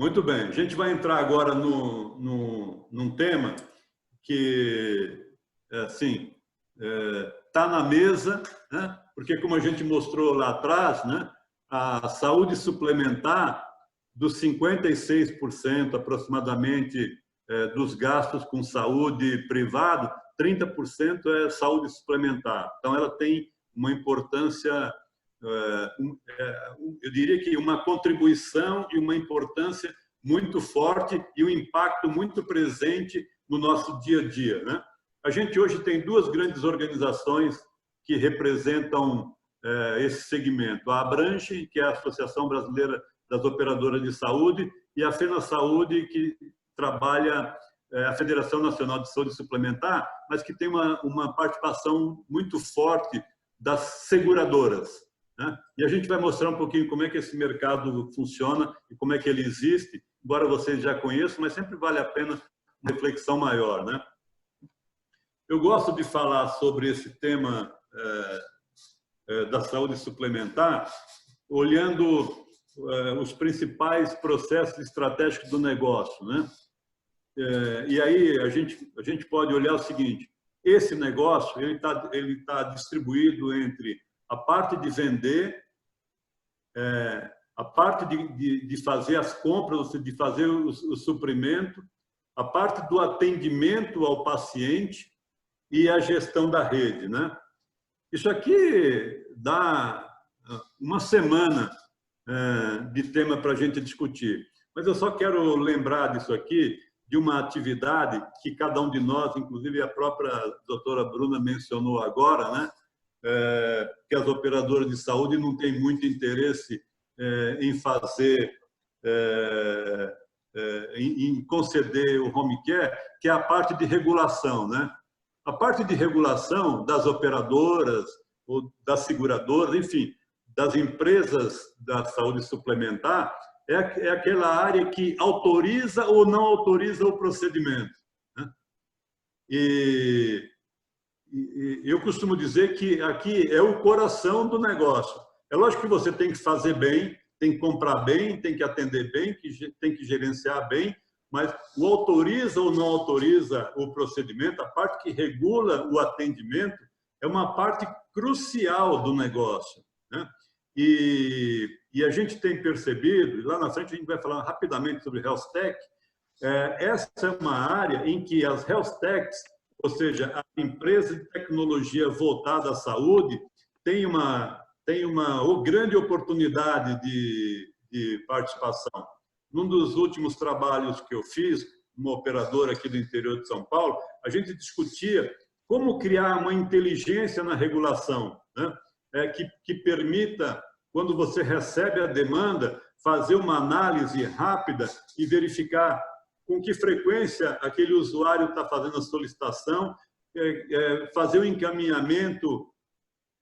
Muito bem. A gente vai entrar agora num tema que, assim, está na mesa, né? Porque, como a gente mostrou lá atrás, né? A saúde suplementar, dos 56% aproximadamente dos gastos com saúde privado, 30% é saúde suplementar. Então, ela tem uma importância, eu diria que uma contribuição e uma importância muito forte e um impacto muito presente no nosso dia a dia, né? A gente hoje tem duas grandes organizações que representam esse segmento. A Abranche, que é a Associação Brasileira das Operadoras de Saúde, e a FenaSaúde, que trabalha a Federação Nacional de Saúde Suplementar, mas que tem uma participação muito forte das seguradoras, né? E a gente vai mostrar um pouquinho como é que esse mercado funciona e como é que ele existe, embora vocês já conheçam, mas sempre vale a pena uma reflexão maior, né? Eu gosto de falar sobre esse tema da saúde suplementar, olhando os principais processos estratégicos do negócio, né? E aí a gente pode olhar o seguinte: esse negócio ele tá distribuído entre a parte de vender, a parte de fazer as compras, de fazer o suprimento, a parte do atendimento ao paciente e a gestão da rede, né? Isso aqui dá uma semana de tema para a gente discutir. Mas eu só quero lembrar disso aqui, de uma atividade que cada um de nós, inclusive a própria doutora Bruna mencionou agora, né? Que as operadoras de saúde não têm muito interesse em fazer, em conceder o home care, que é a parte de regulação, né? A parte de regulação das operadoras ou das seguradoras, enfim, das empresas da saúde suplementar, é aquela área que autoriza ou não autoriza o procedimento, né? E eu costumo dizer que aqui é o coração do negócio. É lógico que você tem que fazer bem, tem que comprar bem, tem que atender bem, tem que gerenciar bem, mas o autoriza ou não autoriza o procedimento, a parte que regula o atendimento, é uma parte crucial do negócio, né? E a gente tem percebido, e lá na frente a gente vai falar rapidamente sobre Health Tech, essa é uma área em que as Health Techs, ou seja, a empresa de tecnologia voltada à saúde, tem uma grande oportunidade de participação. Num dos últimos trabalhos que eu fiz, uma operadora aqui do interior de São Paulo, a gente discutia como criar uma inteligência na regulação, né? Que permita, quando você recebe a demanda, fazer uma análise rápida e verificar com que frequência aquele usuário está fazendo a solicitação, fazer o encaminhamento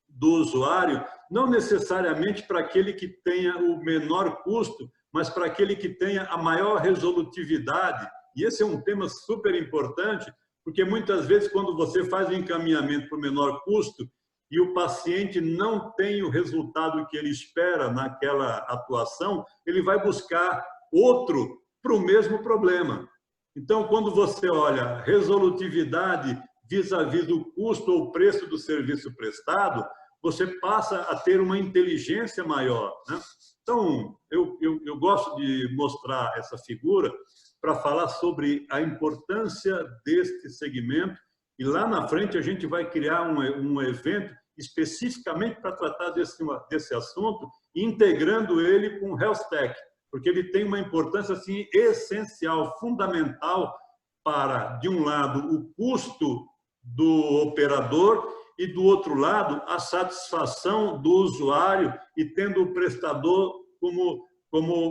do usuário, não necessariamente para aquele que tenha o menor custo, mas para aquele que tenha a maior resolutividade. E esse é um tema super importante, porque muitas vezes, quando você faz o encaminhamento para o menor custo e o paciente não tem o resultado que ele espera naquela atuação, ele vai buscar outro para o mesmo problema. Então, quando você olha resolutividade vis-à-vis do custo ou preço do serviço prestado, você passa a ter uma inteligência maior, né? Então, eu gosto de mostrar essa figura para falar sobre a importância deste segmento, e lá na frente a gente vai criar um evento especificamente para tratar desse assunto, integrando ele com o Health Tech, porque ele tem uma importância assim, essencial, fundamental para, de um lado, o custo do operador e, do outro lado, a satisfação do usuário e tendo o prestador como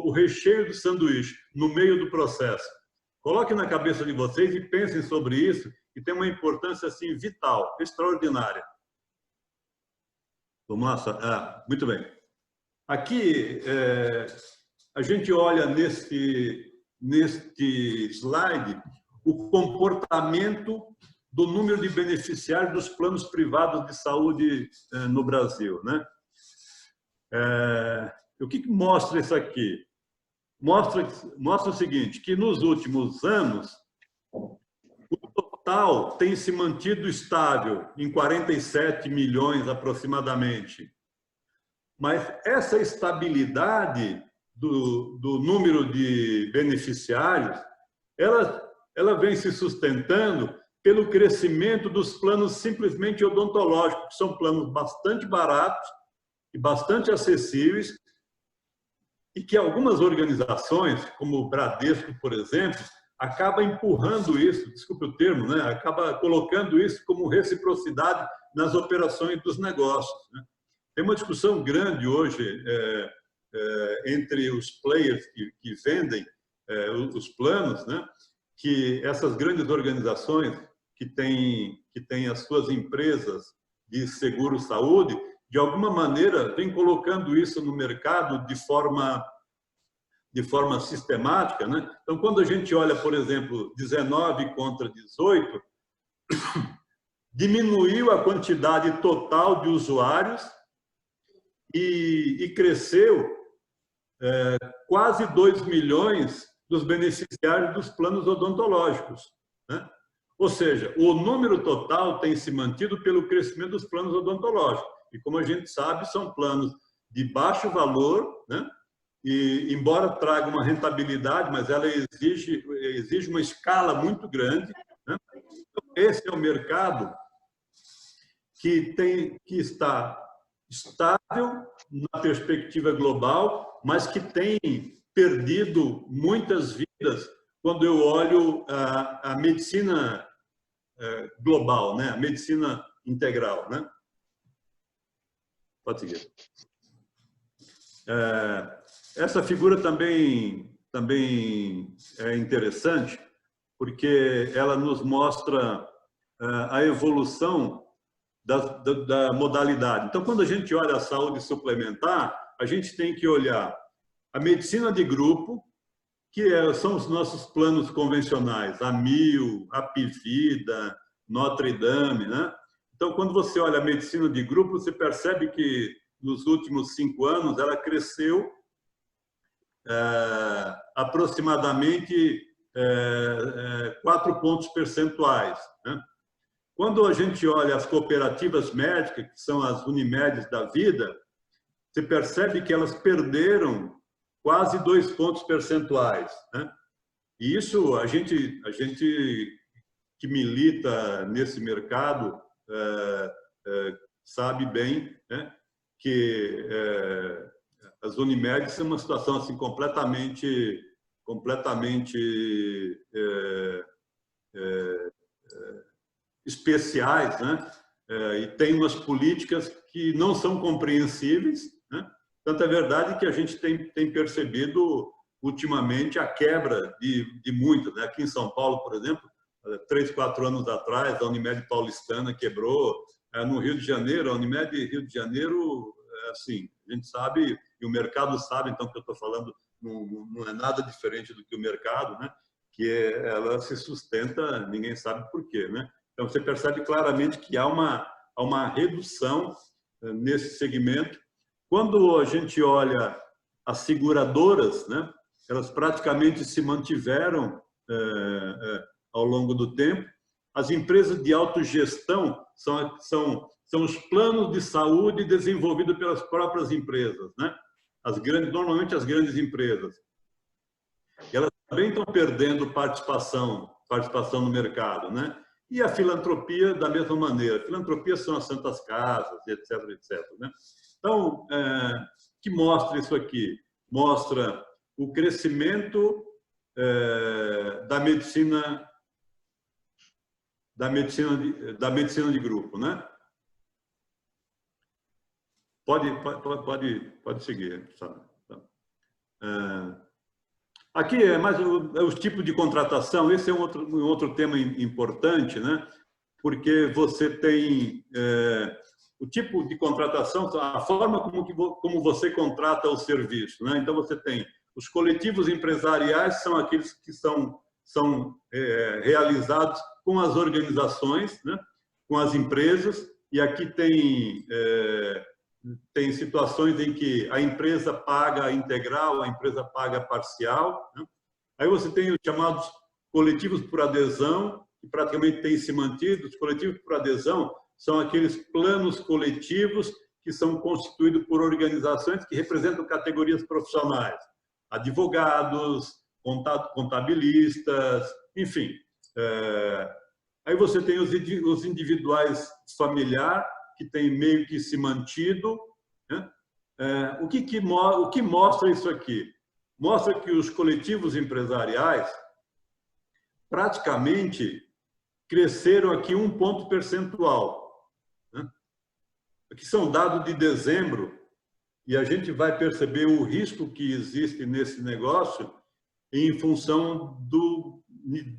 o recheio do sanduíche, no meio do processo. Coloque na cabeça de vocês e pensem sobre isso, que tem uma importância assim, vital, extraordinária. Vamos lá? Muito bem. Aqui, a gente olha neste slide o comportamento do número de beneficiários dos planos privados de saúde no Brasil, né? O que mostra isso aqui? mostra o seguinte, que nos últimos anos, o total tem se mantido estável em 47 milhões aproximadamente. Mas essa estabilidade do número de beneficiários, ela vem se sustentando pelo crescimento dos planos simplesmente odontológicos, que são planos bastante baratos e bastante acessíveis, e que algumas organizações, como o Bradesco, por exemplo, acaba empurrando isso, desculpe o termo, né? Acaba colocando isso como reciprocidade nas operações dos negócios, né? Tem uma discussão grande hoje entre os players que vendem os planos, né? Que essas grandes organizações que têm as suas empresas de seguro-saúde, de alguma maneira, vem colocando isso no mercado de forma sistemática, né? Então, quando a gente olha, por exemplo, 19 contra 18, diminuiu a quantidade total de usuários e cresceu quase 2 milhões dos beneficiários dos planos odontológicos, né? Ou seja, o número total tem se mantido pelo crescimento dos planos odontológicos. E, como a gente sabe, são planos de baixo valor, né? E, embora traga uma rentabilidade, mas ela exige uma escala muito grande, né? Então, esse é o mercado que está estável na perspectiva global, mas que tem perdido muitas vidas quando eu olho a medicina global, né? A medicina integral, né? Pode seguir. Essa figura também é interessante, porque ela nos mostra a evolução da modalidade. Então, quando a gente olha a saúde suplementar, a gente tem que olhar a medicina de grupo, que são os nossos planos convencionais, a Mil, a Apivida, Notre Dame, né? Então, quando você olha a medicina de grupo, você percebe que nos últimos 5 anos ela cresceu aproximadamente 4 pontos percentuais, né? Quando a gente olha as cooperativas médicas, que são as Unimedes da vida, você percebe que elas perderam quase 2 pontos percentuais, né? E isso a gente que milita nesse mercado sabe bem, né? Que as Unimedes são uma situação assim completamente especiais, né? E tem umas políticas que não são compreensíveis, né? Tanto é verdade que a gente tem percebido ultimamente a quebra de muitas, né? Aqui em São Paulo, por exemplo, 3, 4 anos atrás, a Unimed paulistana quebrou. No Rio de Janeiro, a Unimed Rio de Janeiro, assim, a gente sabe, e o mercado sabe, então, que eu estou falando não é nada diferente do que o mercado, né? Que ela se sustenta, ninguém sabe por quê, né? Então, você percebe claramente que há uma redução nesse segmento. Quando a gente olha as seguradoras, né? Elas praticamente se mantiveram ao longo do tempo. As empresas de autogestão são os planos de saúde desenvolvidos pelas próprias empresas, né? Normalmente as grandes empresas. Elas também estão perdendo participação no mercado, né? E a filantropia, da mesma maneira. A filantropia são as santas casas, etc, etc, né? Então, que mostra isso aqui? Mostra o crescimento da medicina de grupo, né? Pode seguir, sabe? Aqui é mais os tipos de contratação. Esse é um outro tema importante, né? Porque você tem o tipo de contratação, a forma como você contrata o serviço, né? Então você tem os coletivos empresariais, são aqueles que são realizados com as organizações, né? Com as empresas. E aqui tem tem situações em que a empresa paga integral, a empresa paga parcial, né? Aí você tem os chamados coletivos por adesão, que praticamente têm se mantido. Os coletivos por adesão são aqueles planos coletivos que são constituídos por organizações que representam categorias profissionais, advogados, contabilistas, enfim. Aí você tem os individuais familiar, que tem meio que se mantido, né? O que mostra isso aqui? Mostra que os coletivos empresariais praticamente cresceram aqui 1 ponto percentual, né? Aqui são dados de dezembro, e a gente vai perceber o risco que existe nesse negócio em função do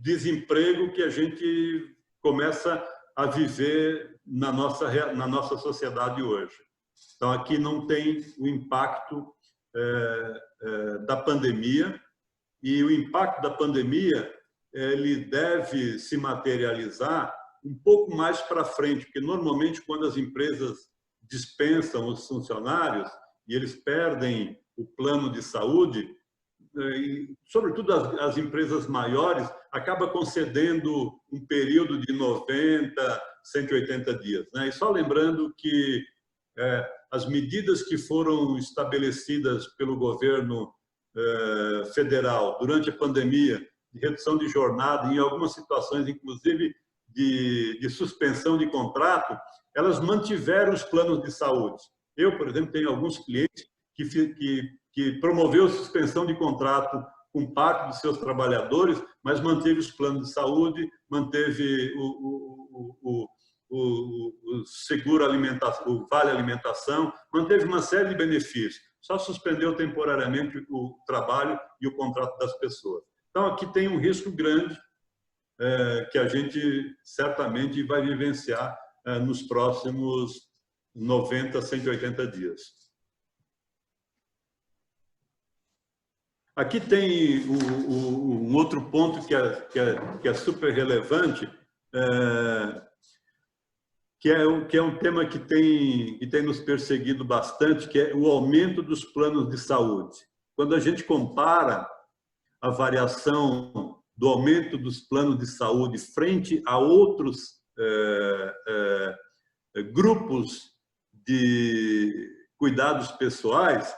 desemprego que a gente começa a viver na nossa sociedade hoje. Então, aqui não tem o impacto da pandemia, e o impacto da pandemia ele deve se materializar um pouco mais para frente, porque normalmente quando as empresas dispensam os funcionários e eles perdem o plano de saúde, e, sobretudo as empresas maiores, acaba concedendo um período de 90, 180 dias, né? E só lembrando que as medidas que foram estabelecidas pelo governo federal durante a pandemia, de redução de jornada, em algumas situações, inclusive, de suspensão de contrato, elas mantiveram os planos de saúde. Eu, por exemplo, tenho alguns clientes que promoveu suspensão de contrato com parte dos seus trabalhadores, mas manteve os planos de saúde, manteve o seguro alimentação, o vale alimentação, manteve uma série de benefícios, só suspendeu temporariamente o trabalho e o contrato das pessoas. Então, aqui tem um risco grande que a gente certamente vai vivenciar nos próximos 90, 180 dias. Aqui tem um outro ponto que é super relevante, que é um tema que tem nos perseguido bastante, que é o aumento dos planos de saúde. Quando a gente compara a variação do aumento dos planos de saúde frente a outros grupos de cuidados pessoais,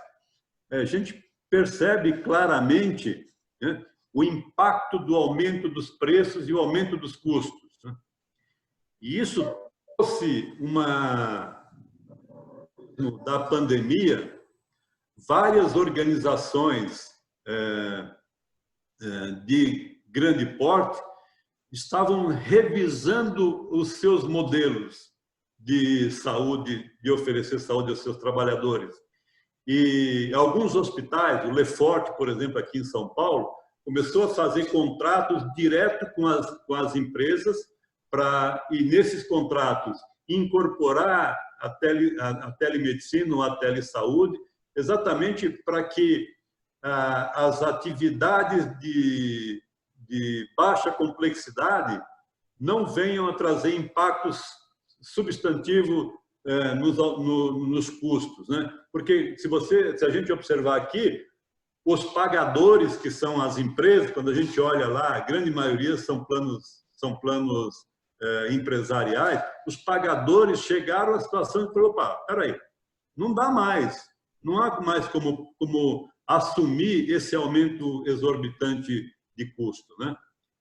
a gente percebe claramente, né, o impacto do aumento dos preços e o aumento dos custos, né? E isso trouxe da pandemia, várias organizações de grande porte estavam revisando os seus modelos de saúde, de oferecer saúde aos seus trabalhadores. E alguns hospitais, o Lefort, por exemplo, aqui em São Paulo, começou a fazer contratos direto com as empresas e nesses contratos incorporar a telemedicina ou a telesaúde, exatamente para que as atividades de baixa complexidade não venham a trazer impactos substantivos nos custos, né? Porque se a gente observar aqui, os pagadores, que são as empresas, quando a gente olha lá, a grande maioria são planos empresariais, os pagadores chegaram à situação de falar, opa, peraí, não dá mais, não há mais como assumir esse aumento exorbitante de custo, né?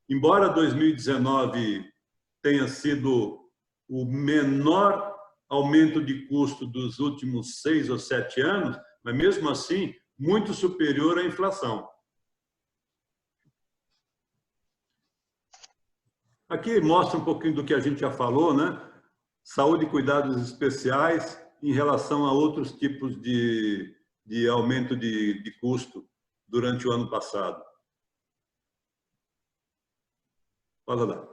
Embora 2019 tenha sido o menor aumento de custo dos últimos 6 ou 7 anos, mas mesmo assim muito superior à inflação. Aqui mostra um pouquinho do que a gente já falou, né? Saúde e cuidados especiais em relação a outros tipos de aumento de custo durante o ano passado. Pode lá.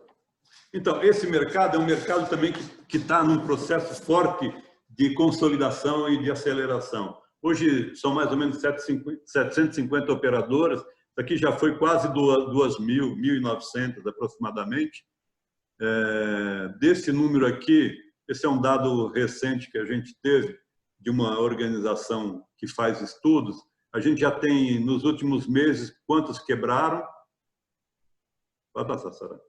Então, esse mercado é um mercado também que está num processo forte de consolidação e de aceleração. Hoje são mais ou menos 750 operadoras, aqui já foi quase 2.000, 1.900 aproximadamente. Desse número aqui, esse é um dado recente que a gente teve, de uma organização que faz estudos, a gente já tem, nos últimos meses, quantos quebraram? Pode passar, Sara.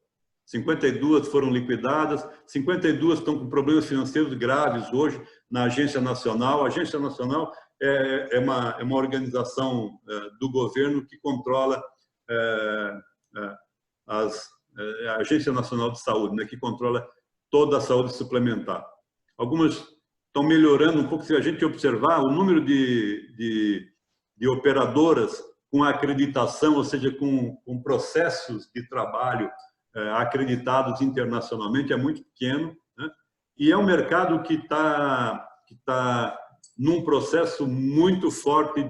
52 foram liquidadas, 52 estão com problemas financeiros graves hoje na Agência Nacional. A Agência Nacional é uma organização do governo que controla a Agência Nacional de Saúde, né, que controla toda a saúde suplementar. Algumas estão melhorando um pouco. Se a gente observar, o número de operadoras com acreditação, ou seja, com processos de trabalho acreditados internacionalmente, é muito pequeno, né? E é um mercado que tá num processo muito forte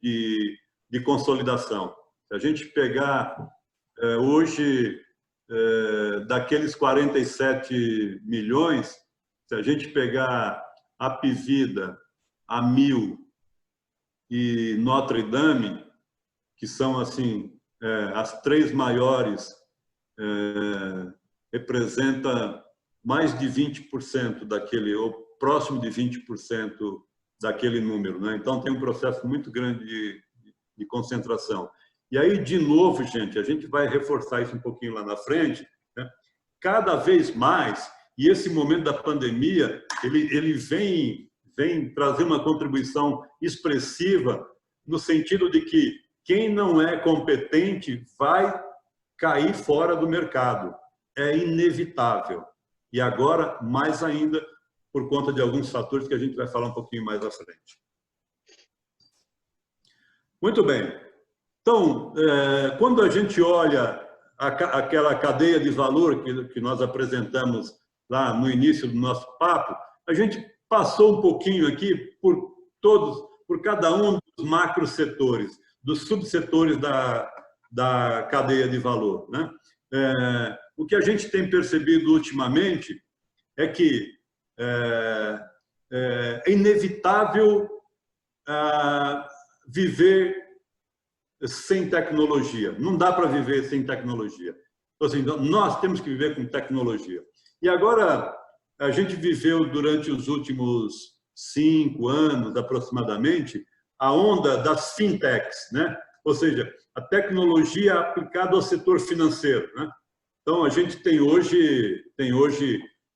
de consolidação. Se a gente pegar hoje, daqueles 47 milhões, se a gente pegar a Apivida, a Amil e Notre Dame, que são assim as três maiores, representa mais de 20% daquele, ou próximo de 20% daquele número, né? Então tem um processo muito grande de concentração. E aí, de novo, gente, a gente vai reforçar isso um pouquinho lá na frente, né? Cada vez mais, e esse momento da pandemia, ele vem trazer uma contribuição expressiva no sentido de que quem não é competente vai cair fora do mercado. É inevitável. E agora, mais ainda, por conta de alguns fatores que a gente vai falar um pouquinho mais à frente. Muito bem. Então, quando a gente olha aquela cadeia de valor que nós apresentamos lá no início do nosso papo, a gente passou um pouquinho aqui por cada um dos macrosetores, dos subsetores da cadeia de valor, né? O que a gente tem percebido ultimamente é que é inevitável viver sem tecnologia. Não dá para viver sem tecnologia. Então, assim, nós temos que viver com tecnologia. E agora, a gente viveu durante os últimos 5 anos, aproximadamente, a onda das fintechs, né? Ou seja, a tecnologia aplicada ao setor financeiro, né? Então, a gente tem hoje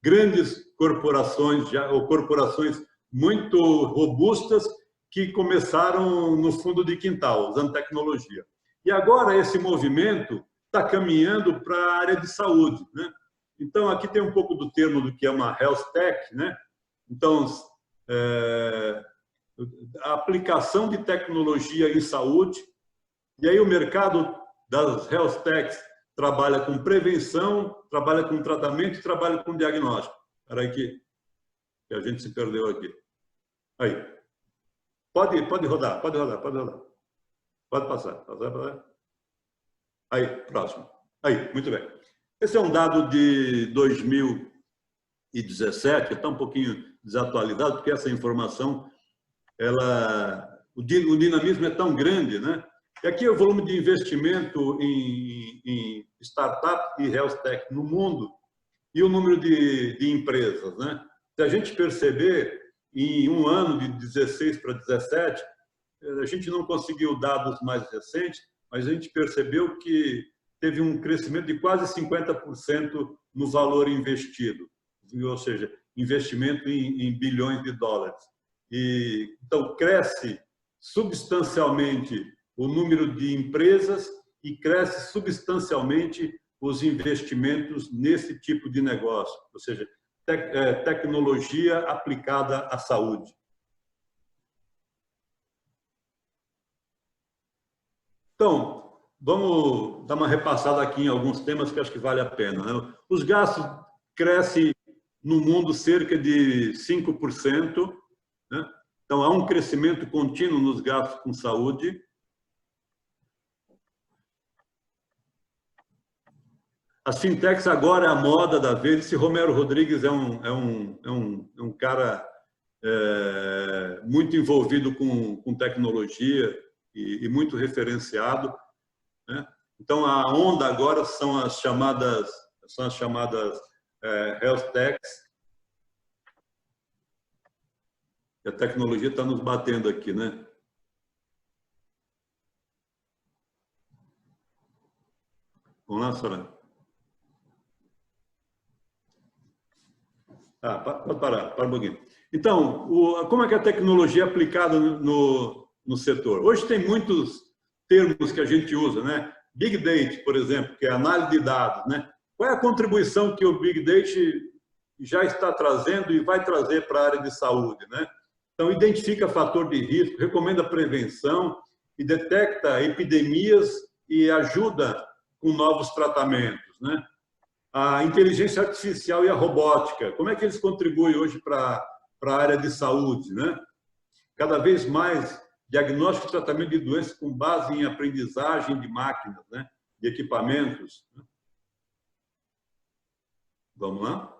grandes corporações, ou corporações muito robustas, que começaram no fundo de quintal, usando tecnologia. E agora esse movimento está caminhando para a área de saúde, né? Então, aqui tem um pouco do termo do que é uma health tech, né? Então, a aplicação de tecnologia em saúde, e aí o mercado das health techs trabalha com prevenção, trabalha com tratamento e trabalha com diagnóstico. Espera aí que a gente se perdeu aqui. Aí. Pode rodar. Pode passar. Aí, próximo. Aí, muito bem. Esse é um dado de 2017, está um pouquinho desatualizado, porque essa informação, o dinamismo é tão grande, né? E aqui é o volume de investimento em startup e health tech no mundo e o número de empresas, né? Se a gente perceber, em um ano de 16 para 17, a gente não conseguiu dados mais recentes, mas a gente percebeu que teve um crescimento de quase 50% no valor investido, ou seja, investimento em bilhões de dólares. E, então, cresce substancialmente o número de empresas e cresce substancialmente os investimentos nesse tipo de negócio, ou seja, tecnologia aplicada à saúde. Então, vamos dar uma repassada aqui em alguns temas que acho que vale a pena, né? Os gastos crescem no mundo cerca de 5%, né? Então, há um crescimento contínuo nos gastos com saúde. As fintechs agora é a moda da vez. Esse Romero Rodrigues é um cara muito envolvido com tecnologia e muito referenciado, né? Então, a onda agora são as chamadas health techs. E a tecnologia está nos batendo aqui, né? Vamos lá, Soraya? Pode parar, para um pouquinho. Então, como é que a tecnologia é aplicada no setor? Hoje tem muitos termos que a gente usa, né? Big Data, por exemplo, que é análise de dados, né? Qual é a contribuição que o Big Data já está trazendo e vai trazer para a área de saúde, né? Então, identifica fator de risco, recomenda prevenção e detecta epidemias e ajuda com novos tratamentos, né? A inteligência artificial e a robótica, como é que eles contribuem hoje para a área de saúde, né? Cada vez mais diagnóstico e tratamento de doenças com base em aprendizagem de máquinas, né? De equipamentos. Vamos lá?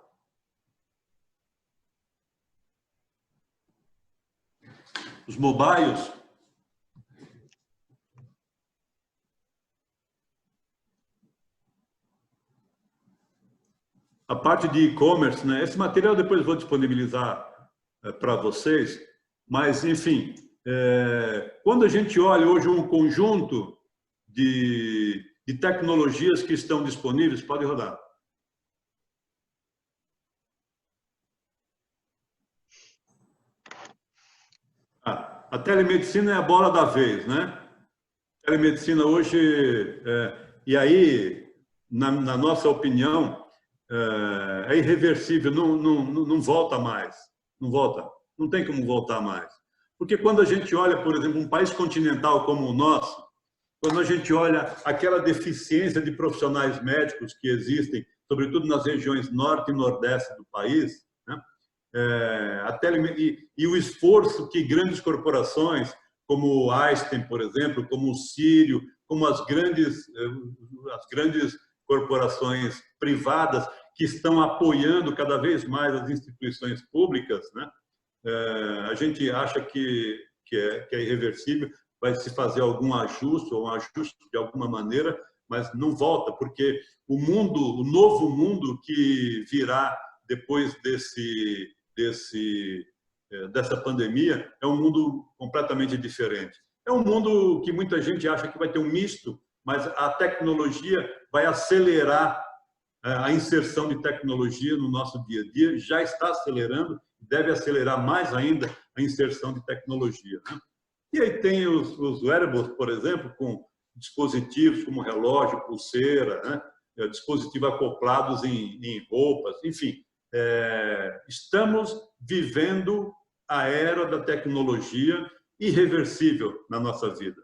Os mobiles. A parte de e-commerce, né? Esse material depois eu vou disponibilizar para vocês, mas, enfim, quando a gente olha hoje um conjunto de tecnologias que estão disponíveis, pode rodar. A telemedicina é a bola da vez, né? A telemedicina hoje, e aí, na nossa opinião, é irreversível, não volta mais, não volta, não tem como voltar mais. Porque quando a gente olha, por exemplo, um país continental como o nosso, quando a gente olha aquela deficiência de profissionais médicos que existem, sobretudo nas regiões norte e nordeste do país, né? E o esforço que grandes corporações, como o Einstein, por exemplo, como o Sírio, como as grandes corporações privadas que estão apoiando cada vez mais as instituições públicas, né? A gente acha que é irreversível, vai se fazer algum ajuste ou um ajuste de alguma maneira, mas não volta, porque o novo mundo que virá depois dessa pandemia é um mundo completamente diferente. É um mundo que muita gente acha que vai ter um misto, mas a tecnologia vai acelerar a inserção de tecnologia no nosso dia a dia, já está acelerando, deve acelerar mais ainda a inserção de tecnologia, né? E aí tem os wearables, por exemplo, com dispositivos como relógio, pulseira, né? Dispositivos acoplados em roupas, enfim. Estamos vivendo a era da tecnologia irreversível na nossa vida.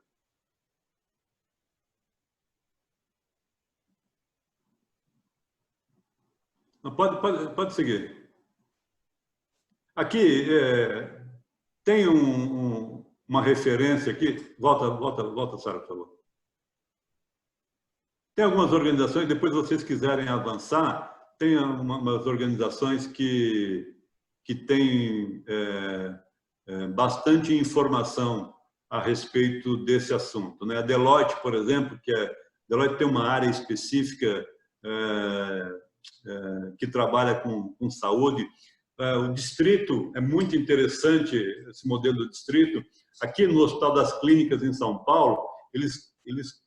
Pode seguir. Aqui tem uma referência aqui. Volta, Sara, por favor. Tem algumas organizações, depois vocês quiserem avançar, tem umas organizações que têm bastante informação a respeito desse assunto, né? A Deloitte, por exemplo, Deloitte tem uma área específica que trabalha com saúde. O distrito é muito interessante, esse modelo do distrito. Aqui no Hospital das Clínicas, em São Paulo, eles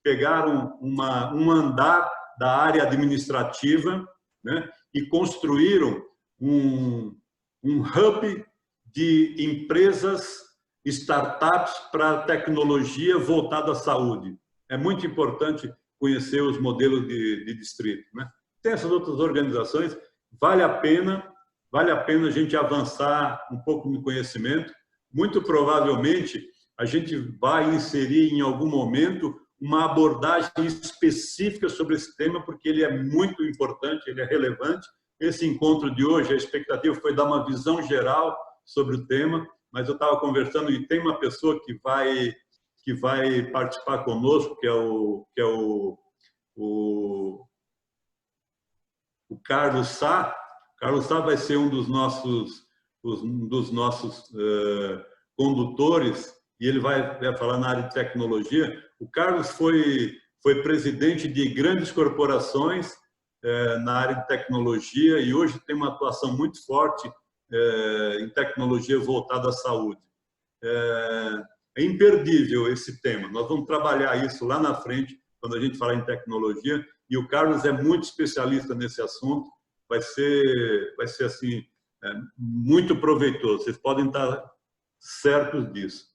pegaram um andar da área administrativa, né, e construíram um hub de empresas, startups para tecnologia voltada à saúde. É muito importante conhecer os modelos de distrito, né? Tem essas outras organizações, vale a pena a gente avançar um pouco no conhecimento. Muito provavelmente a gente vai inserir em algum momento uma abordagem específica sobre esse tema, porque ele é muito importante, ele é relevante. Esse encontro de hoje, a expectativa foi dar uma visão geral sobre o tema, mas eu estava conversando e tem uma pessoa que vai participar conosco, que é o Carlos Sá. Carlos Sá vai ser um dos nossos condutores, e ele vai falar na área de tecnologia. O Carlos foi presidente de grandes corporações na área de tecnologia e hoje tem uma atuação muito forte em tecnologia voltada à saúde. É imperdível esse tema. Nós vamos trabalhar isso lá na frente, quando a gente falar em tecnologia, e o Carlos é muito especialista nesse assunto. Vai ser assim, muito proveitoso. Vocês podem estar certos disso.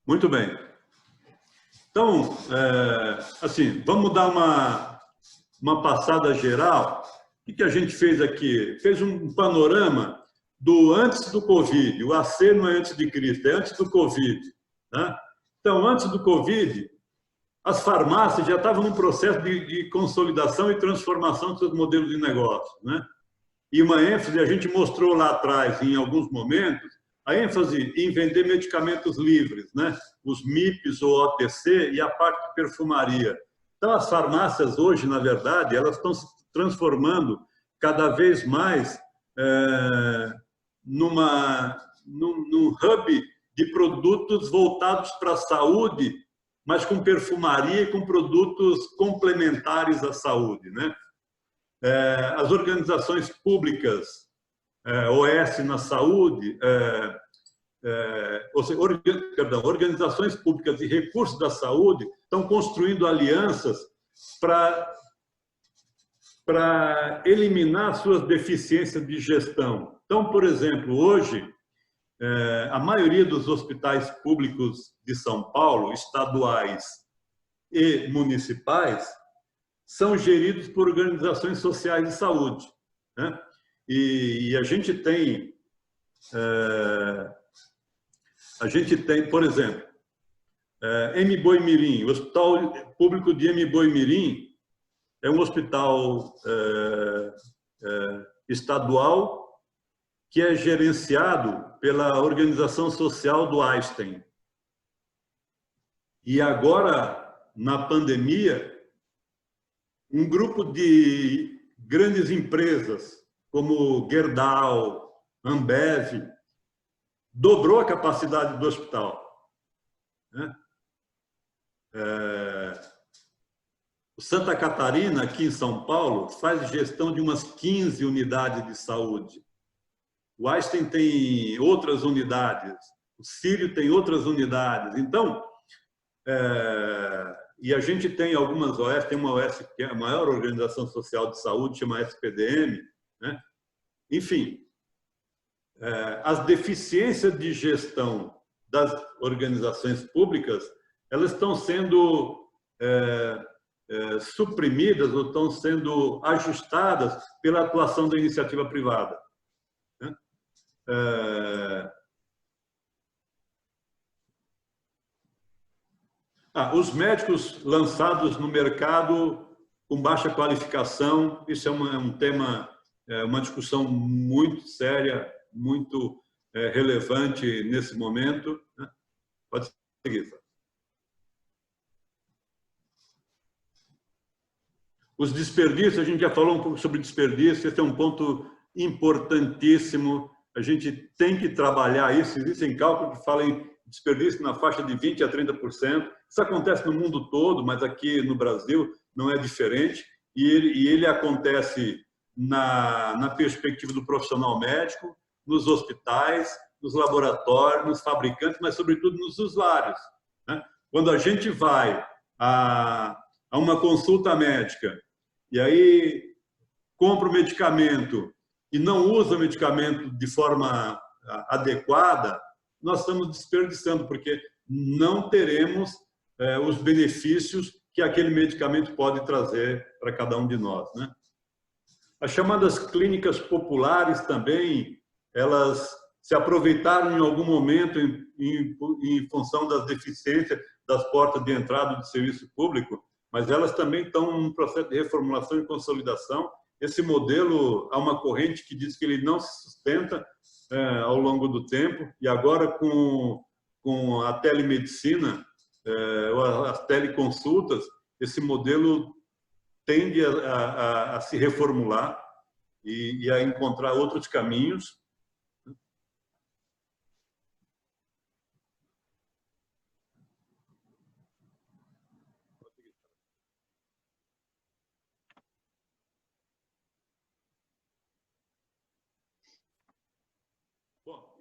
Muito bem. Então, assim, vamos dar uma passada geral. O que a gente fez aqui? Fez um panorama do antes do Covid. O AC não é antes de Cristo, é antes do Covid. Né? Então, antes do Covid, as farmácias já estavam num processo de consolidação e transformação dos seus modelos de negócio. Né? E uma ênfase, a gente mostrou lá atrás, em alguns momentos, a ênfase em vender medicamentos livres, né? Os MIPs ou OTC e a parte de perfumaria. Então, as farmácias hoje, na verdade, elas estão se transformando cada vez mais num hub de produtos voltados para a saúde, mas com perfumaria e com produtos complementares à saúde, né? As organizações públicas, OS na saúde, ou seja, organizações públicas e recursos da saúde estão construindo alianças para eliminar suas deficiências de gestão. Então, por exemplo, hoje, a maioria dos hospitais públicos de São Paulo, estaduais e municipais, são geridos por organizações sociais de saúde. Né? E a gente tem, por exemplo, Mboimirim, o Hospital Público de Mboimirim é um hospital estadual que é gerenciado pela organização social do Einstein. E agora, na pandemia, um grupo de grandes empresas, como Gerdau, Ambev, dobrou a capacidade do hospital. O Santa Catarina, aqui em São Paulo, faz gestão de umas 15 unidades de saúde. O Einstein tem outras unidades, o Sírio tem outras unidades. Então, e a gente tem algumas OS, tem uma OS que é a maior organização social de saúde, chama SPDM, né? Enfim, as deficiências de gestão das organizações públicas, elas estão sendo suprimidas ou estão sendo ajustadas pela atuação da iniciativa privada. Né? Os médicos lançados no mercado com baixa qualificação, isso é um tema, uma discussão muito séria, muito relevante nesse momento. Né? Pode seguir. Os desperdícios, a gente já falou um pouco sobre desperdício, esse é um ponto importantíssimo. A gente tem que trabalhar isso. Existem cálculos que falam em desperdício na faixa de 20% a 30%. Isso acontece no mundo todo, mas aqui no Brasil não é diferente. E ele acontece na perspectiva do profissional médico, nos hospitais, nos laboratórios, nos fabricantes, mas, sobretudo, nos usuários. Né? Quando a gente vai a uma consulta médica e aí compra o medicamento e não usa o medicamento de forma adequada, nós estamos desperdiçando, porque não teremos os benefícios que aquele medicamento pode trazer para cada um de nós. Né? As chamadas clínicas populares também, elas se aproveitaram em algum momento em função das deficiências das portas de entrada do serviço público, mas elas também estão em processo de reformulação e consolidação. Esse modelo, há uma corrente que diz que ele não se sustenta ao longo do tempo, e agora com a telemedicina, as teleconsultas, esse modelo tende a se reformular e a encontrar outros caminhos.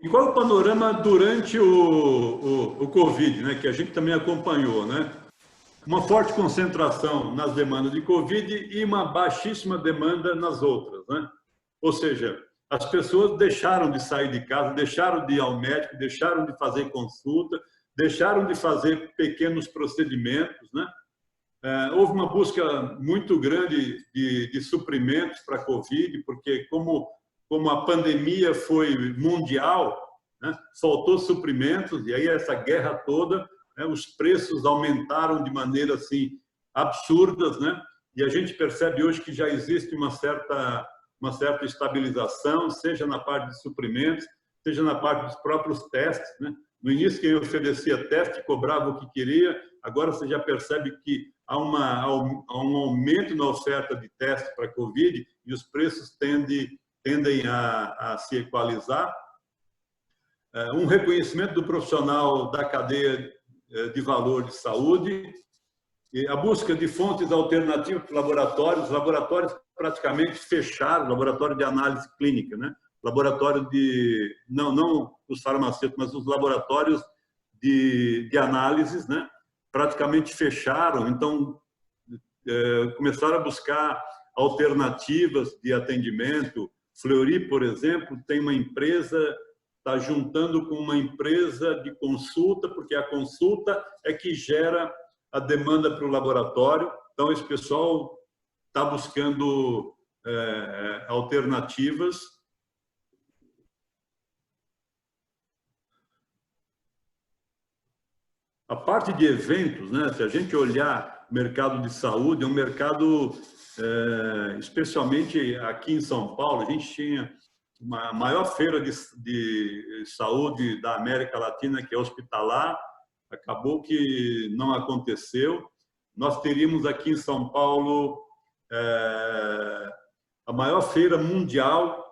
E qual é o panorama durante o Covid, né, que a gente também acompanhou, né? Uma forte concentração nas demandas de Covid e uma baixíssima demanda nas outras, né? Ou seja, as pessoas deixaram de sair de casa, deixaram de ir ao médico, deixaram de fazer consulta, deixaram de fazer pequenos procedimentos, né? Houve uma busca muito grande de suprimentos para a Covid, porque como a pandemia foi mundial, né, faltou suprimentos, e aí essa guerra toda, né, os preços aumentaram de maneira assim, absurdas, né? E a gente percebe hoje que já existe uma certa estabilização, seja na parte de suprimentos, seja na parte dos próprios testes, né? No início, quem oferecia teste cobrava o que queria, agora você já percebe que há um aumento na oferta de teste para a Covid e os preços tendem a se equalizar. Um reconhecimento do profissional da cadeia de valor de saúde, e a busca de fontes alternativas para os laboratórios praticamente fecharam, laboratório de análise clínica, né? Laboratório de, não os farmacêuticos, mas os laboratórios de análises, né? Praticamente fecharam, então começaram a buscar alternativas de atendimento. Fleury, por exemplo, tem uma empresa, está juntando com uma empresa de consulta, porque a consulta é que gera a demanda para o laboratório. Então, esse pessoal está buscando alternativas. A parte de eventos, né? Se a gente olhar o mercado de saúde, é um mercado, especialmente aqui em São Paulo, a gente tinha uma maior feira de saúde da América Latina, que é hospitalar, acabou que não aconteceu. Nós teríamos aqui em São Paulo a maior feira mundial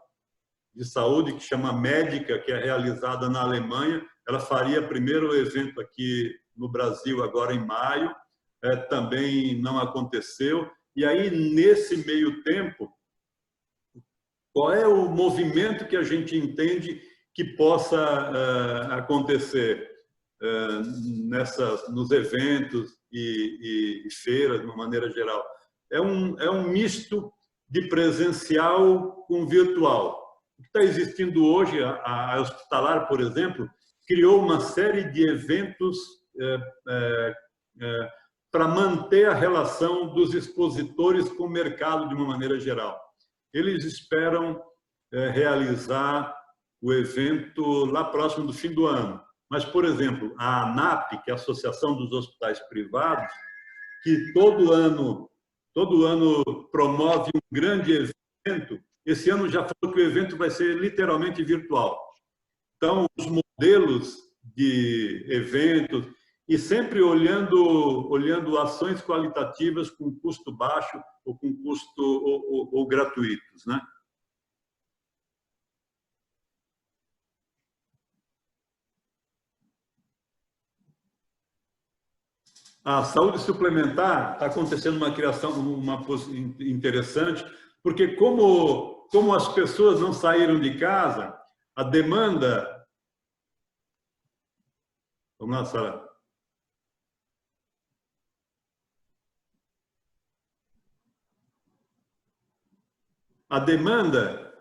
de saúde, que chama Médica, que é realizada na Alemanha. Ela faria primeiro o evento aqui no Brasil, agora em maio, também não aconteceu. E aí, nesse meio tempo, qual é o movimento que a gente entende que possa acontecer nos eventos e feiras, de uma maneira geral? É um misto de presencial com virtual. O que está existindo hoje, a Hospitalar, por exemplo, criou uma série de eventos para manter a relação dos expositores com o mercado de uma maneira geral. Eles esperam realizar o evento lá próximo do fim do ano. Mas, por exemplo, a ANAP, que é a Associação dos Hospitais Privados, que todo ano promove um grande evento, esse ano já falou que o evento vai ser literalmente virtual. Então, os modelos de eventos, e sempre olhando ações qualitativas com custo baixo ou com custo ou gratuitos, né? A saúde suplementar está acontecendo uma criação interessante, porque como as pessoas não saíram de casa, a demanda... Vamos lá, Sara. A demanda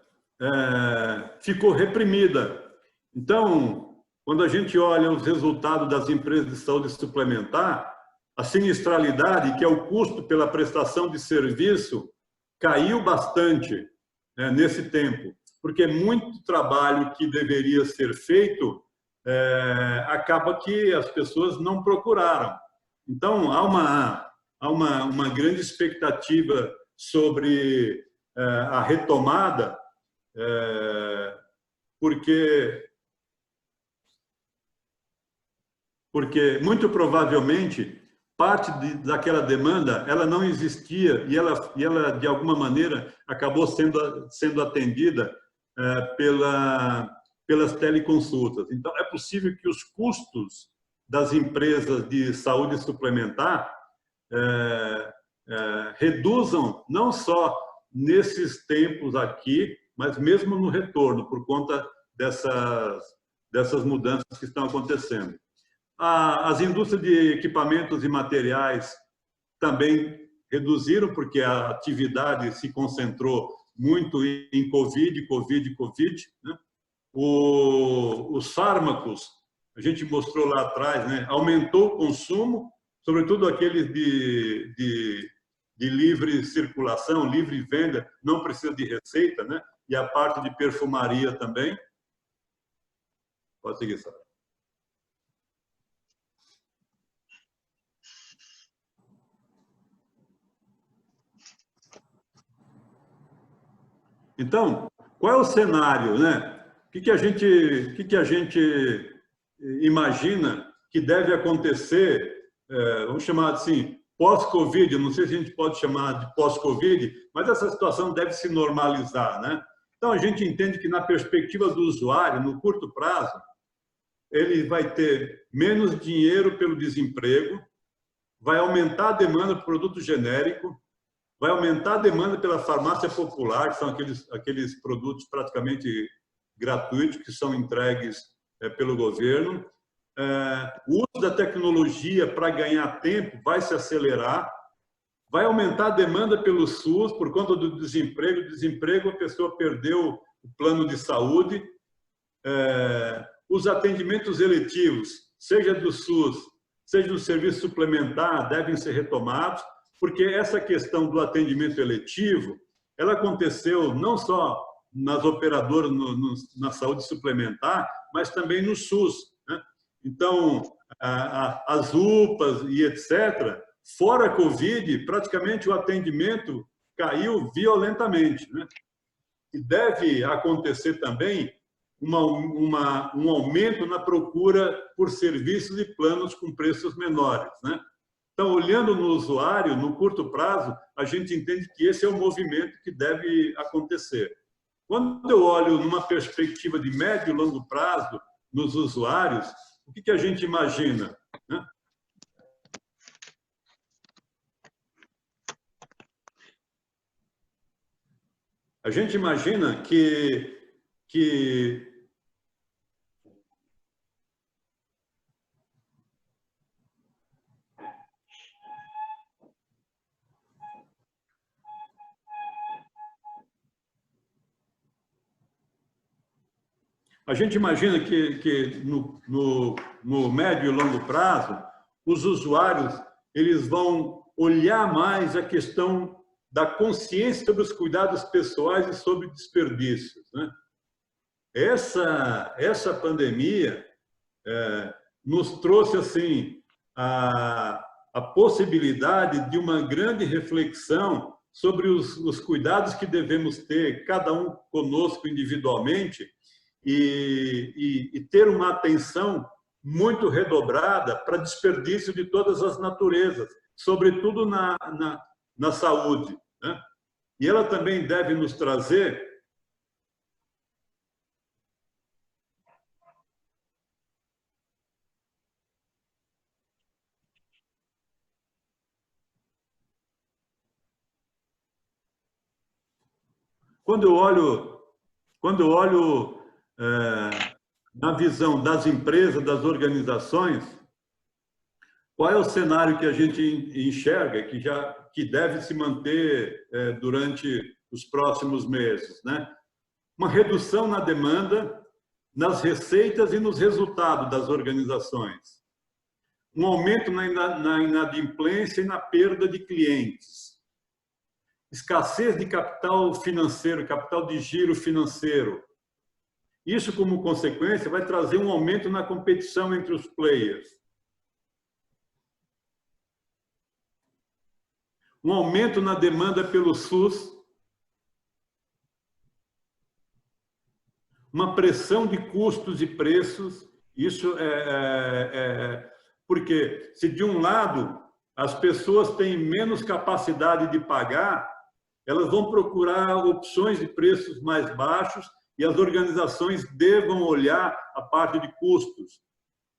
ficou reprimida. Então, quando a gente olha os resultados das empresas de saúde suplementar, a sinistralidade, que é o custo pela prestação de serviço, caiu bastante, né, nesse tempo, porque muito trabalho que deveria ser feito acaba que as pessoas não procuraram. Então, há uma grande expectativa sobre a retomada, porque muito provavelmente parte daquela demanda ela não existia e ela de alguma maneira acabou sendo atendida pelas teleconsultas. Então, é possível que os custos das empresas de saúde suplementar reduzam não só nesses tempos aqui, mas mesmo no retorno, por conta dessas mudanças que estão acontecendo. As indústrias de equipamentos e materiais também reduziram, porque a atividade se concentrou muito em Covid, né? Os fármacos, a gente mostrou lá atrás, né? Aumentou o consumo, sobretudo aqueles de livre circulação, livre venda, não precisa de receita, né? E a parte de perfumaria também. Pode seguir, Sara. Então, qual é o cenário, né? O que a gente imagina que deve acontecer, vamos chamar assim, pós-Covid? Não sei se a gente pode chamar de pós-Covid, mas essa situação deve se normalizar, né? Então, a gente entende que, na perspectiva do usuário, no curto prazo, ele vai ter menos dinheiro pelo desemprego, vai aumentar a demanda por produto genérico, vai aumentar a demanda pela farmácia popular, que são aqueles produtos praticamente gratuitos que são entregues pelo governo. O uso da tecnologia para ganhar tempo vai se acelerar, vai aumentar a demanda pelo SUS por conta do desemprego, a pessoa perdeu o plano de saúde. Os atendimentos eletivos, seja do SUS, seja do serviço suplementar, devem ser retomados, porque essa questão do atendimento eletivo, ela aconteceu não só nas operadoras na saúde suplementar, mas também no SUS, né? Então, as UPAs e etc., fora a Covid, praticamente o atendimento caiu violentamente, né? E deve acontecer também um aumento na procura por serviços e planos com preços menores, né? Então, olhando no usuário, no curto prazo, a gente entende que esse é o movimento que deve acontecer. Quando eu olho numa perspectiva de médio e longo prazo nos usuários, o que a gente imagina, né? A gente imagina que no médio e longo prazo, os usuários eles vão olhar mais a questão da consciência sobre os cuidados pessoais e sobre desperdícios, né? Essa pandemia nos trouxe assim a possibilidade de uma grande reflexão sobre os cuidados que devemos ter, cada um conosco individualmente, e ter uma atenção muito redobrada para desperdício de todas as naturezas, sobretudo na saúde, né? E ela também deve nos trazer quando eu olho na visão das empresas, das organizações, qual é o cenário que a gente enxerga que deve se manter durante os próximos meses, né? Uma redução na demanda, nas receitas e nos resultados das organizações. Um aumento na inadimplência e na perda de clientes. Escassez de capital financeiro, capital de giro financeiro. Isso, como consequência, vai trazer um aumento na competição entre os players. Um aumento na demanda pelo SUS. Uma pressão de custos e preços. Isso porque, se de um lado as pessoas têm menos capacidade de pagar, elas vão procurar opções de preços mais baixos e as organizações devam olhar a parte de custos.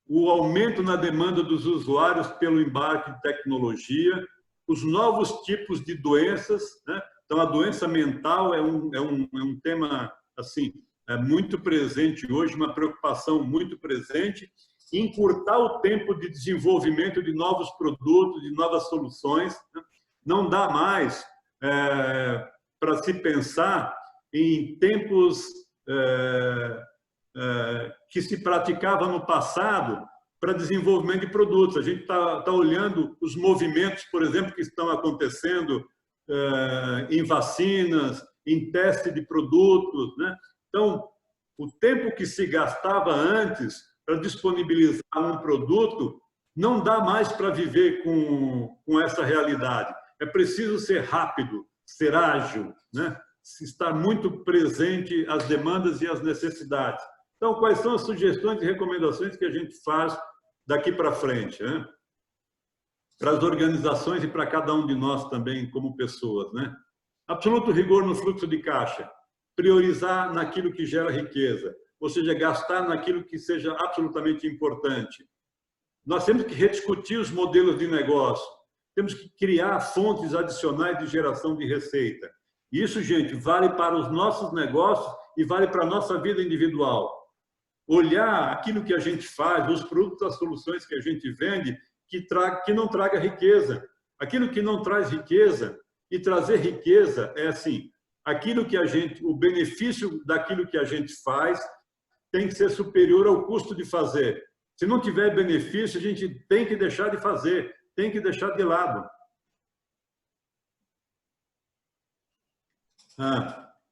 O aumento na demanda dos usuários pelo embarque de tecnologia, os novos tipos de doenças, né? Então, a doença mental é um tema assim muito presente hoje, uma preocupação muito presente, encurtar o tempo de desenvolvimento de novos produtos, de novas soluções. Não dá mais para se pensar em tempos que se praticava no passado para desenvolvimento de produtos. A gente está olhando os movimentos, por exemplo, que estão acontecendo em vacinas, em teste de produtos, né? Então, o tempo que se gastava antes para disponibilizar um produto não dá mais para viver com essa realidade. É preciso ser rápido, ser ágil, né? Estar muito presente às demandas e às necessidades. Então, quais são as sugestões e recomendações que a gente faz daqui para frente, né? Para as organizações e para cada um de nós também como pessoas, né? Absoluto rigor no fluxo de caixa, priorizar naquilo que gera riqueza, ou seja, gastar naquilo que seja absolutamente importante. Nós temos que rediscutir os modelos de negócio, temos que criar fontes adicionais de geração de receita. Isso, gente, vale para os nossos negócios e vale para a nossa vida individual. Olhar aquilo que a gente faz, os produtos, as soluções que a gente vende, que não traga riqueza. Aquilo que não traz riqueza, e trazer riqueza é assim, aquilo que o benefício daquilo que a gente faz tem que ser superior ao custo de fazer. Se não tiver benefício, a gente tem que deixar de fazer, tem que deixar de lado.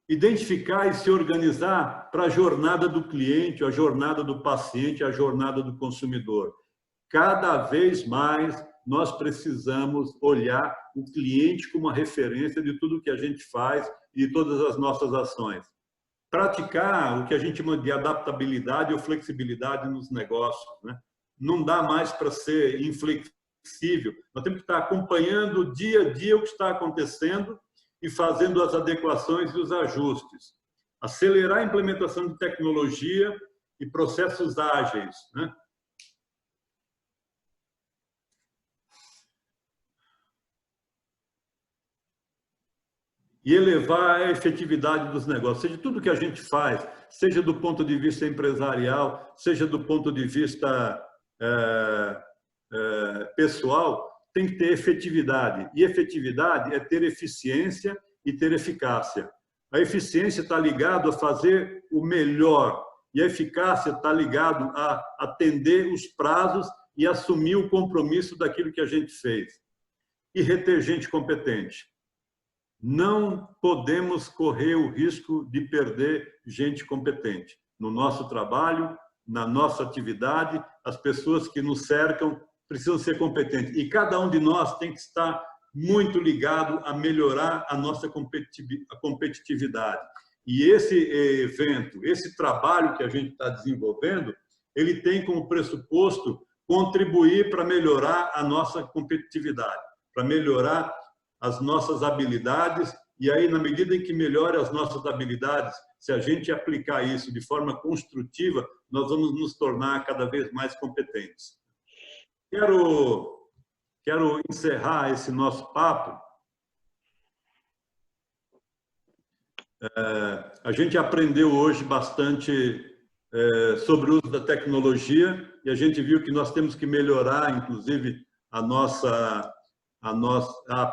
Identificar e se organizar para a jornada do cliente, a jornada do paciente, a jornada do consumidor. Cada vez mais nós precisamos olhar o cliente como uma referência de tudo que a gente faz e de todas as nossas ações. Praticar o que a gente chama de adaptabilidade ou flexibilidade nos negócios, né? Não dá mais para ser inflexível. Nós temos que estar acompanhando dia a dia o que está acontecendo e fazendo as adequações e os ajustes. Acelerar a implementação de tecnologia e processos ágeis, né? E elevar a efetividade dos negócios, seja tudo que a gente faz, seja do ponto de vista empresarial, seja do ponto de vista pessoal, tem que ter efetividade. E efetividade é ter eficiência e ter eficácia. A eficiência está ligada a fazer o melhor e a eficácia está ligada a atender os prazos e assumir o compromisso daquilo que a gente fez. E reter gente competente. Não podemos correr o risco de perder gente competente. No nosso trabalho, na nossa atividade, as pessoas que nos cercam precisam ser competentes. E cada um de nós tem que estar muito ligado a melhorar a nossa competitividade. E esse evento, esse trabalho que a gente está desenvolvendo, ele tem como pressuposto contribuir para melhorar a nossa competitividade, para melhorar as nossas habilidades, e aí, na medida em que melhora as nossas habilidades, se a gente aplicar isso de forma construtiva, nós vamos nos tornar cada vez mais competentes. Quero encerrar esse nosso papo. A gente aprendeu hoje bastante sobre o uso da tecnologia e a gente viu que nós temos que melhorar, inclusive,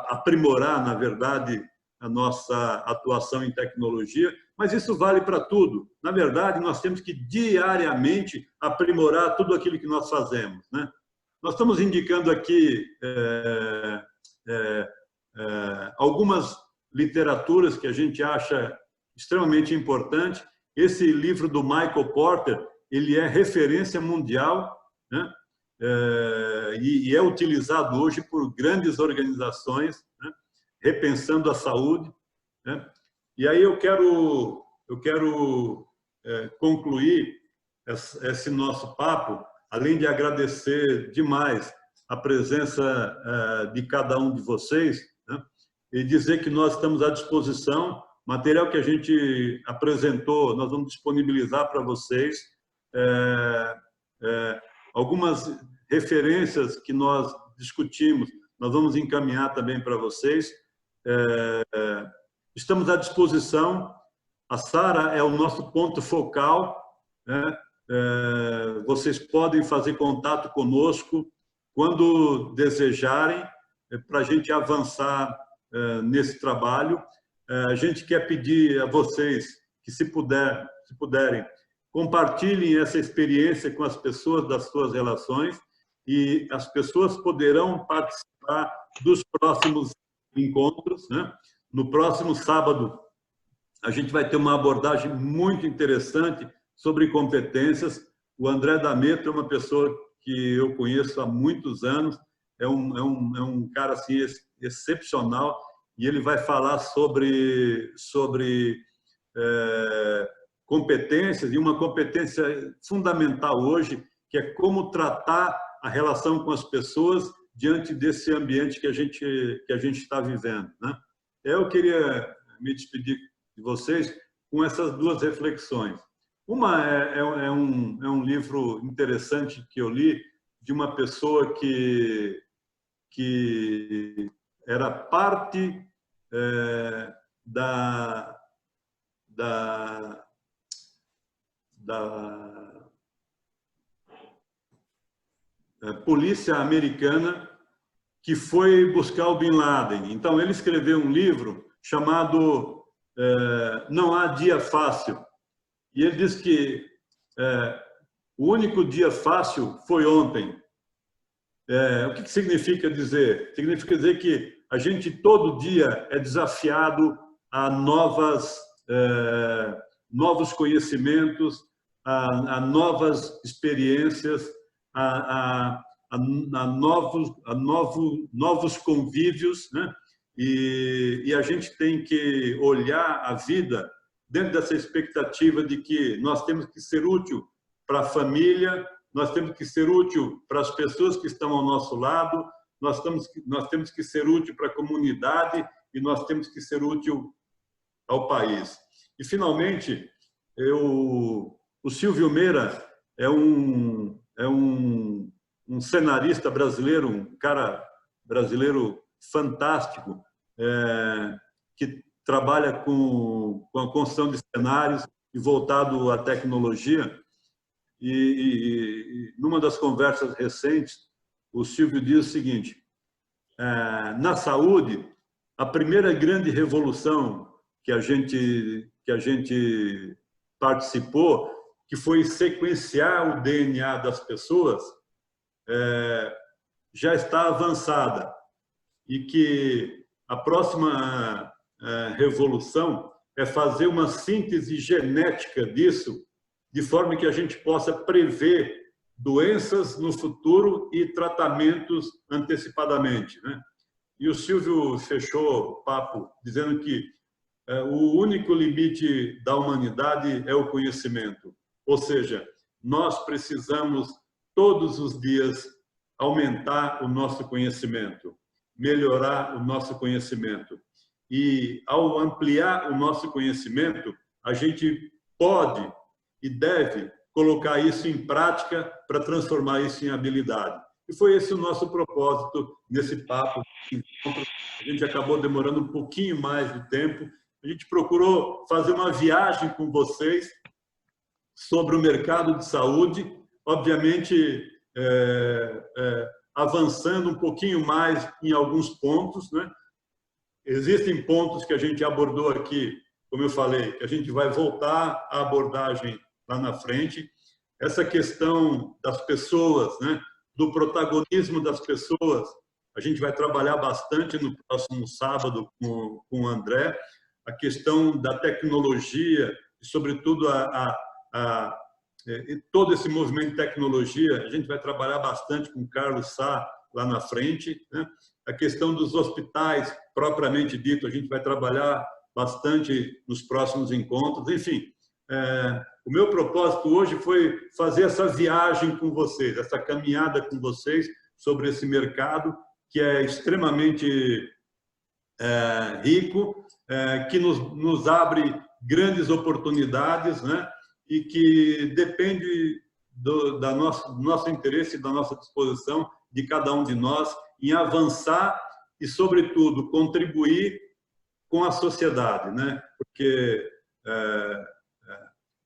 aprimorar, na verdade, a nossa atuação em tecnologia, mas isso vale para tudo. Na verdade, nós temos que diariamente aprimorar tudo aquilo que nós fazemos, né? Nós estamos indicando aqui algumas literaturas que a gente acha extremamente importante. Esse livro do Michael Porter, ele é referência mundial, né? E é utilizado hoje por grandes organizações, né? Repensando a saúde, né? E aí eu quero concluir esse nosso papo, além de agradecer demais a presença de cada um de vocês, né? E dizer que nós estamos à disposição. Material que a gente apresentou, nós vamos disponibilizar para vocês. Algumas referências que nós discutimos, nós vamos encaminhar também para vocês. Estamos à disposição. A Sara é o nosso ponto focal, né? Vocês podem fazer contato conosco quando desejarem, para a gente avançar nesse trabalho. A gente quer pedir a vocês que, se puderem, compartilhem essa experiência com as pessoas das suas relações, e as pessoas poderão participar dos próximos encontros, né? No próximo sábado, a gente vai ter uma abordagem muito interessante sobre competências. O André D'Ameto é uma pessoa que eu conheço há muitos anos, é um cara assim, excepcional, e ele vai falar sobre competências, e uma competência fundamental hoje, que é como tratar a relação com as pessoas diante desse ambiente que a gente está vivendo, né? Eu queria me despedir de vocês com essas duas reflexões. Uma é um livro interessante que eu li, de uma pessoa que era parte da polícia americana, que foi buscar o Bin Laden. Então, ele escreveu um livro chamado Não Há Dia Fácil. E ele diz que o único dia fácil foi ontem. O que significa dizer? Significa dizer que a gente todo dia é desafiado a novos conhecimentos, a novas experiências, a novos convívios, né? E a gente tem que olhar a vida dentro dessa expectativa de que nós temos que ser útil para a família, nós temos que ser útil para as pessoas que estão ao nosso lado, nós temos que ser útil para a comunidade e nós temos que ser útil ao país. E, finalmente, o Silvio Meira é um cenarista brasileiro, um cara brasileiro fantástico, que trabalha com a construção de cenários e voltado à tecnologia. E numa das conversas recentes, o Silvio diz o seguinte: na saúde, a primeira grande revolução que a gente participou, que foi sequenciar o DNA das pessoas, já está avançada, e que a próxima revolução é fazer uma síntese genética disso, de forma que a gente possa prever doenças no futuro e tratamentos antecipadamente, né? E o Silvio fechou o papo dizendo que o único limite da humanidade é o conhecimento. Ou seja, nós precisamos todos os dias aumentar o nosso conhecimento, melhorar o nosso conhecimento. E ao ampliar o nosso conhecimento, a gente pode e deve colocar isso em prática para transformar isso em habilidade. E foi esse o nosso propósito nesse papo. A gente acabou demorando um pouquinho mais do tempo. A gente procurou fazer uma viagem com vocês sobre o mercado de saúde, obviamente avançando um pouquinho mais em alguns pontos, né? Existem pontos que a gente abordou aqui, como eu falei, que a gente vai voltar à abordagem lá na frente. Essa questão das pessoas, né? Do protagonismo das pessoas, a gente vai trabalhar bastante no próximo sábado com o André. A questão da tecnologia e, sobretudo, todo esse movimento de tecnologia, a gente vai trabalhar bastante com o Carlos Sá lá na frente, né? A questão dos hospitais, propriamente dito, a gente vai trabalhar bastante nos próximos encontros. Enfim, o meu propósito hoje foi fazer essa viagem com vocês, essa caminhada com vocês sobre esse mercado que é extremamente rico, que nos abre grandes oportunidades, né? E que depende do nosso interesse e da nossa disposição, de cada um de nós, em avançar e, sobretudo, contribuir com a sociedade, né? Porque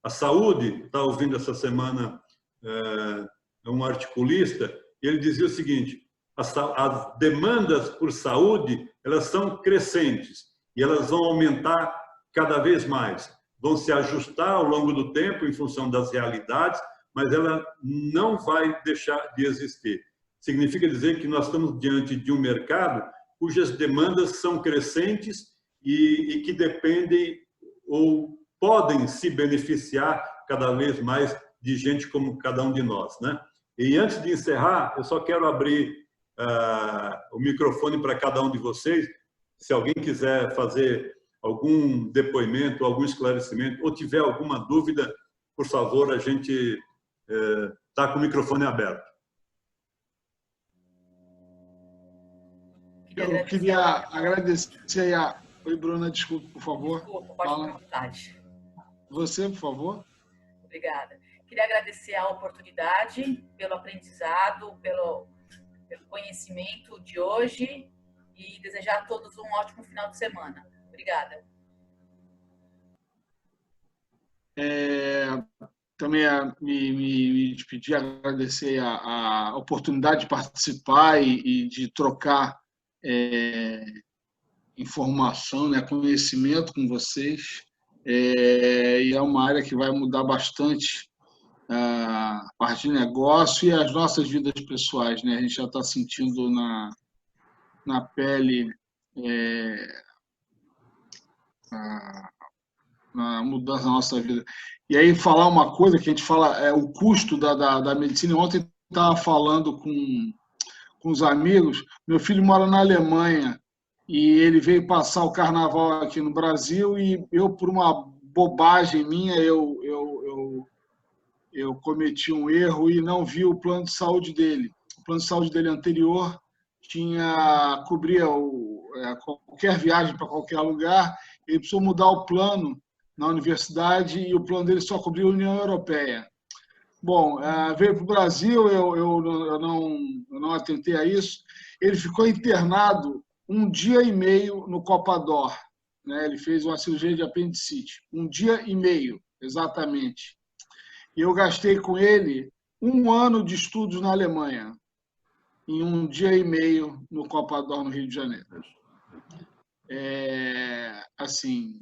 a saúde, estava ouvindo essa semana um articulista, e ele dizia o seguinte: as demandas por saúde, elas são crescentes e elas vão aumentar cada vez mais. Vão se ajustar ao longo do tempo em função das realidades, mas ela não vai deixar de existir. Significa dizer que nós estamos diante de um mercado cujas demandas são crescentes e que dependem ou podem se beneficiar cada vez mais de gente como cada um de nós, né? E antes de encerrar, eu só quero abrir o microfone para cada um de vocês. Se alguém quiser fazer algum depoimento, algum esclarecimento, ou tiver alguma dúvida, por favor, a gente está com o microfone aberto. Eu queria agradecer a... Oi, Bruna, desculpa, por favor. Desculpa, pode ficar à vontade. Você, por favor. Obrigada. Queria agradecer a oportunidade, pelo aprendizado, pelo conhecimento de hoje e desejar a todos um ótimo final de semana. Obrigada. Também me despedir, agradecer a oportunidade de participar e de trocar informação, né, conhecimento com vocês. E é uma área que vai mudar bastante a parte de negócio e as nossas vidas pessoais, né? A gente já está sentindo na pele a mudança da nossa vida. E aí, falar uma coisa que a gente fala, o custo da medicina. Ontem estava falando com os amigos, meu filho mora na Alemanha e ele veio passar o carnaval aqui no Brasil e eu, por uma bobagem minha, eu cometi um erro e não vi o plano de saúde dele. O plano de saúde dele anterior cobria qualquer viagem para qualquer lugar. Ele precisou mudar o plano na universidade e o plano dele só cobria a União Europeia. Bom, veio para o Brasil, eu não atentei a isso. Ele ficou internado 1 dia e meio no Copador, né? Ele fez uma cirurgia de apendicite. 1 dia e meio, exatamente. E eu gastei com ele 1 ano de estudos na Alemanha, em 1 dia e meio no Copador, no Rio de Janeiro. Assim,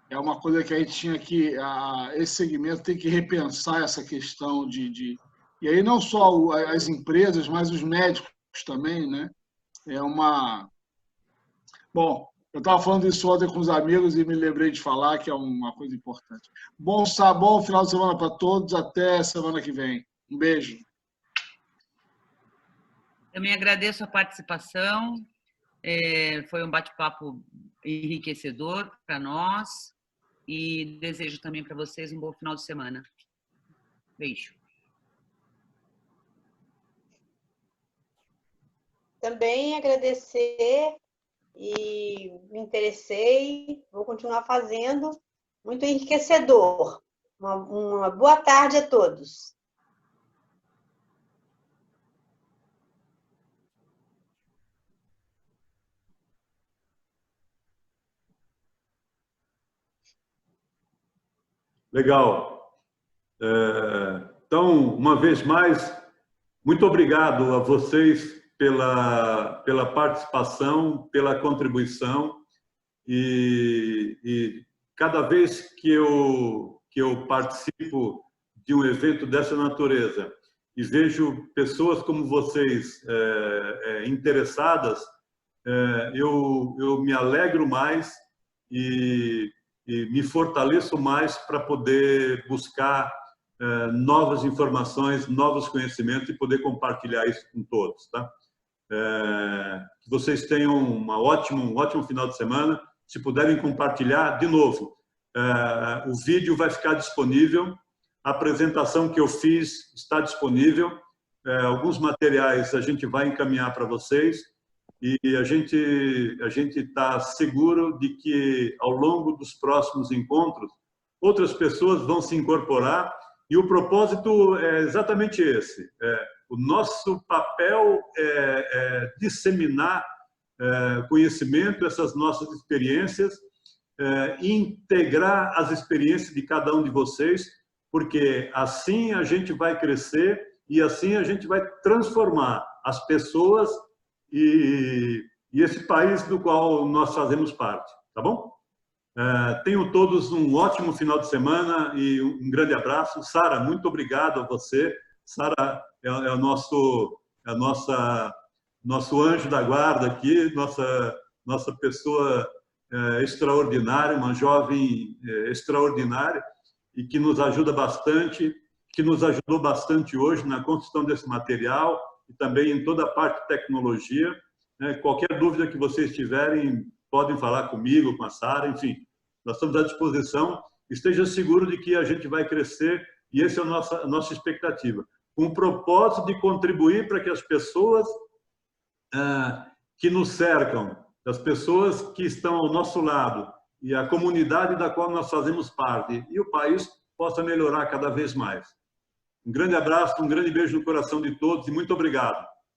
é uma coisa que a gente tinha que... esse segmento tem que repensar essa questão de... E aí não só as empresas, mas os médicos também, né? Bom, eu estava falando isso ontem com os amigos e me lembrei de falar que é uma coisa importante. Bom final de semana para todos. Até semana que vem. Um beijo. Também agradeço a participação. Foi um bate-papo enriquecedor para nós e desejo também para vocês um bom final de semana. Beijo. Também agradecer e me interessei, vou continuar fazendo, muito enriquecedor. Uma boa tarde a todos. Legal. Então, uma vez mais, muito obrigado a vocês pela participação, pela contribuição e cada vez que eu participo de um evento dessa natureza e vejo pessoas como vocês interessadas, eu me alegro mais e me fortaleço mais para poder buscar novas informações, novos conhecimentos e poder compartilhar isso com todos, tá? Que vocês tenham um ótimo final de semana. Se puderem compartilhar, de novo, o vídeo vai ficar disponível, a apresentação que eu fiz está disponível, alguns materiais a gente vai encaminhar para vocês e a gente está seguro de que ao longo dos próximos encontros outras pessoas vão se incorporar e o propósito é exatamente esse. O nosso papel é disseminar conhecimento, essas nossas experiências, integrar as experiências de cada um de vocês, porque assim a gente vai crescer e assim a gente vai transformar as pessoas e esse país do qual nós fazemos parte, tá bom? Tenham todos um ótimo final de semana e um grande abraço. Sara, muito obrigado a você. Sara é o nosso anjo da guarda aqui, nossa pessoa extraordinária, uma jovem extraordinária e que nos ajuda bastante, que nos ajudou bastante hoje na construção desse material e também em toda a parte de tecnologia. Qualquer dúvida que vocês tiverem, podem falar comigo, com a Sara, enfim, nós estamos à disposição. Esteja seguro de que a gente vai crescer e essa é a nossa expectativa, com o propósito de contribuir para que as pessoas que nos cercam, as pessoas que estão ao nosso lado e a comunidade da qual nós fazemos parte e o país possa melhorar cada vez mais. Um grande abraço, um grande beijo no coração de todos e muito obrigado.